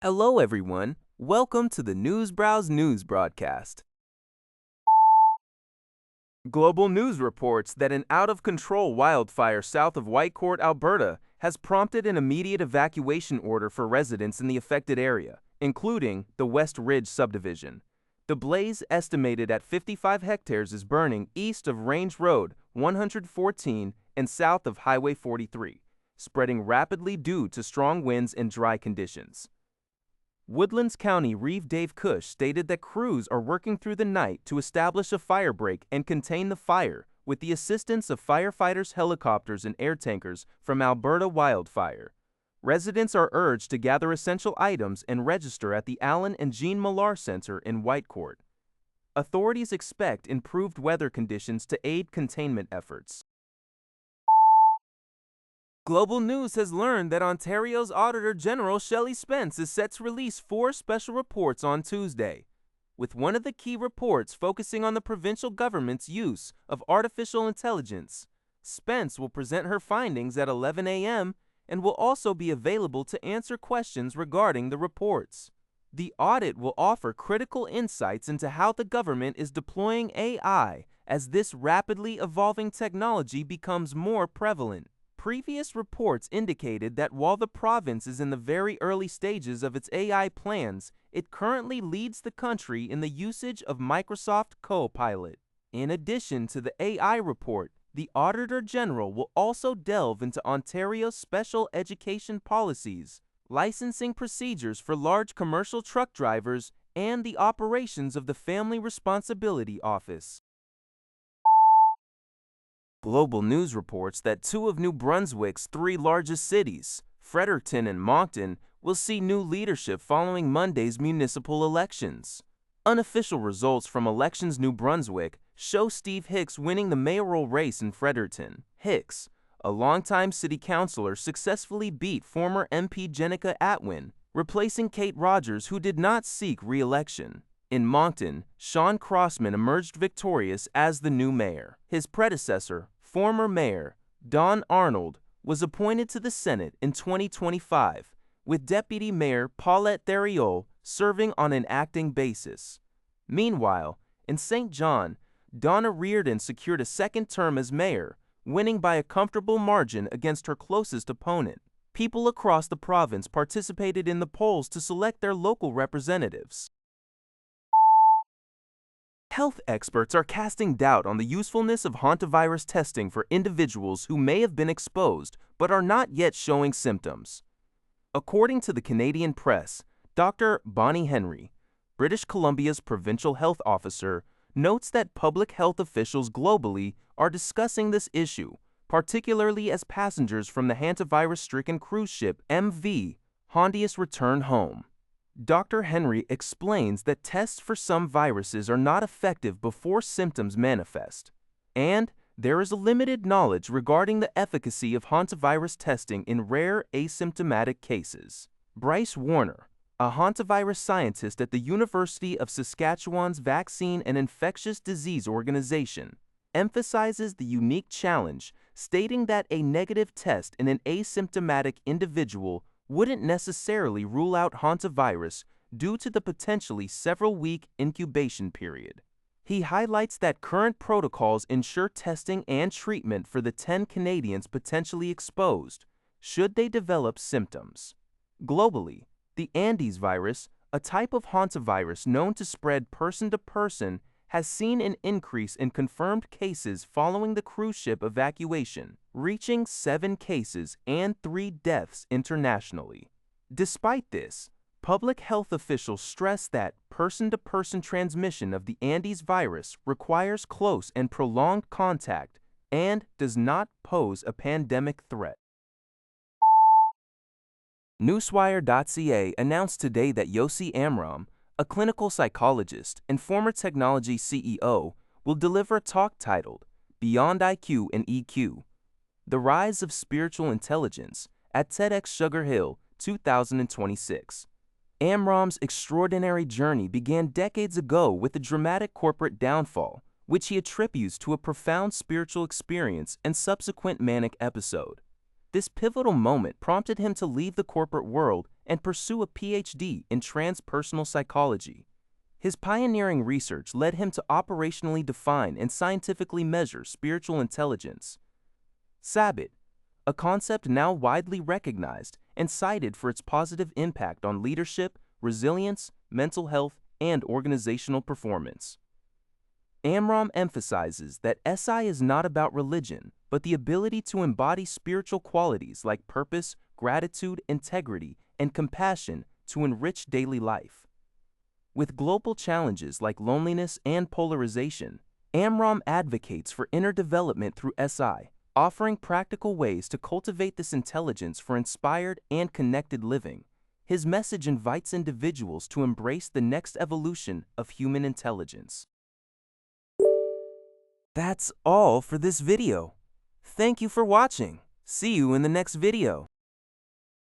Hello everyone, welcome to the Newsbrowse News broadcast. Global news reports that an out-of-control wildfire south of Whitecourt, Alberta, has prompted an immediate evacuation order for residents in the affected area, including the West Ridge subdivision. The blaze, estimated at 55 hectares, is burning east of Range Road 114 and south of Highway 43, spreading rapidly due to strong winds and dry conditions. Woodlands County Reeve Dave Cush stated that crews are working through the night to establish a fire break and contain the fire with the assistance of firefighters, helicopters, and air tankers from Alberta Wildfire. Residents are urged to gather essential items and register at the Alan and Jean Millar Center in Whitecourt. Authorities expect improved weather conditions to aid containment efforts. Global News has learned that Ontario's Auditor General Shelley Spence is set to release 4 special reports on Tuesday, with one of the key reports focusing on the provincial government's use of artificial intelligence. Spence will present her findings at 11 a.m. and will also be available to answer questions regarding the reports. The audit will offer critical insights into how the government is deploying AI as this rapidly evolving technology becomes more prevalent. Previous reports indicated that while the province is in the very early stages of its AI plans, it currently leads the country in the usage of Microsoft Copilot. In addition to the AI report, the Auditor General will also delve into Ontario's special education policies, licensing procedures for large commercial truck drivers, and the operations of the Family Responsibility Office. Global News reports that 2 of New Brunswick's 3 largest cities, Fredericton and Moncton, will see new leadership following Monday's municipal elections. Unofficial results from Elections New Brunswick show Steve Hicks winning the mayoral race in Fredericton. Hicks, a longtime city councillor, successfully beat former MP Jenica Atwin, replacing Kate Rogers, who did not seek re-election. In Moncton, Sean Crossman emerged victorious as the new mayor. His predecessor, former mayor Don Arnold, was appointed to the Senate in 2025, with Deputy Mayor Paulette Thériault serving on an acting basis. Meanwhile, in St. John, Donna Reardon secured a second term as mayor, winning by a comfortable margin against her closest opponent. People across the province participated in the polls to select their local representatives. Health experts are casting doubt on the usefulness of hantavirus testing for individuals who may have been exposed but are not yet showing symptoms. According to the Canadian Press, Dr. Bonnie Henry, British Columbia's provincial health officer, notes that public health officials globally are discussing this issue, particularly as passengers from the hantavirus-stricken cruise ship MV Hondius return home. Dr. Henry explains that tests for some viruses are not effective before symptoms manifest, and there is limited knowledge regarding the efficacy of hantavirus testing in rare asymptomatic cases. Bryce Warner, a hantavirus scientist at the University of Saskatchewan's Vaccine and Infectious Disease Organization, emphasizes the unique challenge, stating that a negative test in an asymptomatic individual wouldn't necessarily rule out hantavirus due to the potentially several-week incubation period. He highlights that current protocols ensure testing and treatment for the 10 Canadians potentially exposed, should they develop symptoms. Globally, the Andes virus, a type of hantavirus known to spread person to person, has seen an increase in confirmed cases following the cruise ship evacuation, reaching 7 cases and 3 deaths internationally. Despite this, public health officials stress that person-to-person transmission of the Andes virus requires close and prolonged contact and does not pose a pandemic threat. Newswire.ca announced today that Yosi Amram, a clinical psychologist and former technology CEO, will deliver a talk titled Beyond IQ and EQ: The Rise of Spiritual Intelligence at TEDxSugar Hill 2026. Amram's extraordinary journey began decades ago with a dramatic corporate downfall, which he attributes to a profound spiritual experience and subsequent manic episode. This pivotal moment prompted him to leave the corporate world and pursue a PhD in transpersonal psychology. His pioneering research led him to operationally define and scientifically measure spiritual intelligence. Sabbat, a concept now widely recognized and cited for its positive impact on leadership, resilience, mental health, and organizational performance. Amram emphasizes that SI is not about religion, but the ability to embody spiritual qualities like purpose, gratitude, integrity, and compassion to enrich daily life. With global challenges like loneliness and polarization, Amram advocates for inner development through SI, offering practical ways to cultivate this intelligence for inspired and connected living. His message invites individuals to embrace the next evolution of human intelligence. That's all for this video. Thank you for watching. See you in the next video.